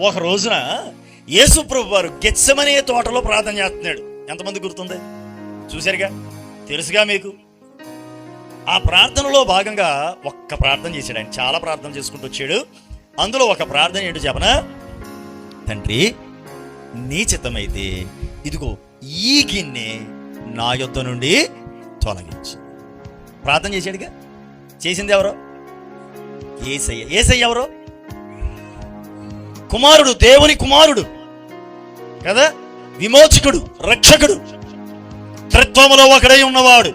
ఒక రోజున యేసు ప్రభు వారు గెత్సెమనే తోటలో ప్రార్థన చేస్తున్నాడు. ఎంతమంది గుర్తుంది? చూశారుగా, తెలుసుగా మీకు. ఆ ప్రార్థనలో భాగంగా ఒక్క ప్రార్థన చేశాడు. ఆయన చాలా ప్రార్థన చేసుకుంటూ వచ్చాడు. అందులో ఒక ప్రార్థన ఏంటో చెప్పనా? తండ్రి, నీ చిత్తమైతే ఇదిగో ఈ గిన్నె నా యొద్ద నుండి తొలగించు. ప్రార్థన చేశాడుగా. చేసింది ఎవరో? యేసయ్య. యేసయ్య ఎవరో? కుమారుడు, దేవుని కుమారుడు కదా, విమోచకుడు, రక్షకుడు, త్రిత్వములో ఒకడై ఉన్నవాడు,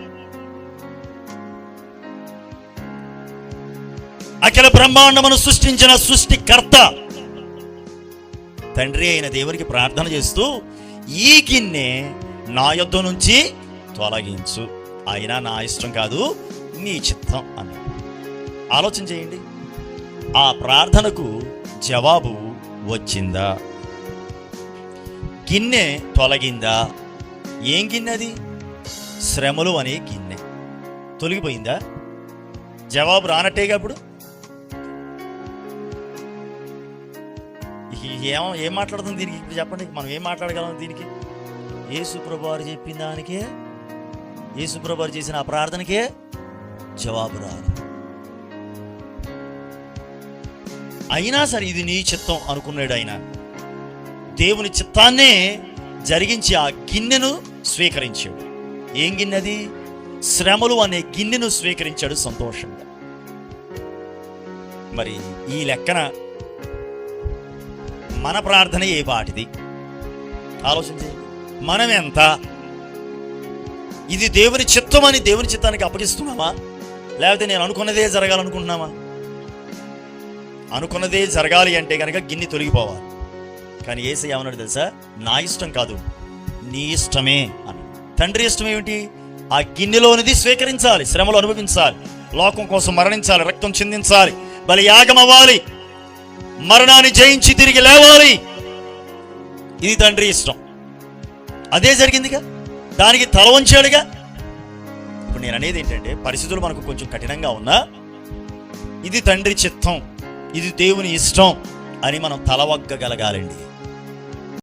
అఖిల బ్రహ్మాండమును సృష్టించిన సృష్టికర్త తండ్రి అయిన దేవునికి ప్రార్థన చేస్తూ ఈ గిన్నె నా యొద్ద నుంచి తొలగించు, అయినా నా ఇష్టం కాదు నీ చిత్తం అని. ఆలోచన చేయండి. ఆ ప్రార్థనకు జవాబు వచ్చిందా? గిన్నె తొలగిందా? ఏం గిన్నె అది? శ్రమలు అనే గిన్నె తొలగిపోయిందా? జవాబు రానట్టేగా. అప్పుడు ఏం మాట్లాడుతుంది దీనికి? ఇప్పుడు చెప్పండి, మనం ఏం మాట్లాడగలం దీనికి? యేసు ప్రభు వారు చెప్పిన దానికే, యేసు ప్రభు వారు చేసిన ఆ ప్రార్థనకే జవాబు రాదు. అయినా సరే ఇది నీ చిత్తం అనుకున్నాడు ఆయన. దేవుని చిత్తాన్నే జరిగించి ఆ గిన్నెను స్వీకరించాడు. ఏం గిన్నెది? శ్రమలు అనే గిన్నెను స్వీకరించాడు సంతోషంగా. మరి ఈ లెక్కన మన ప్రార్థన ఏ పాటిది? ఆలోచించి మనం ఎంత ఇది దేవుని చిత్తం అని దేవుని చిత్తానికి అప్పగిస్తున్నామా? లేకపోతే నేను అనుకున్నదే జరగాలనుకుంటున్నామా? అనుకున్నదే జరగాలి అంటే కనుక గిన్నె తొలగిపోవాలి. కానీ యేసయ్య ఏమన్నాడు తెలుసా? నా ఇష్టం కాదు నీ ఇష్టమే అని. తండ్రి ఇష్టం ఏమిటి? ఆ గిన్నెలోనిది స్వీకరించాలి, శ్రమలు అనుభవించాలి, లోకం కోసం మరణించాలి, రక్తం చిందించాలి, బలి యాగం అవ్వాలి, మరణాన్ని జయించి తిరిగి లేవాలి. ఇది తండ్రి ఇష్టం. అదే జరిగిందిగా, దానికి తల వంచాడుగా. ఇప్పుడు నేను అనేది ఏంటంటే, పరిస్థితులు మనకు కొంచెం కఠినంగా ఉన్నా ఇది తండ్రి చిత్తం, ఇది దేవుని ఇష్టం అని మనం తలవగ్గగలగాలండి.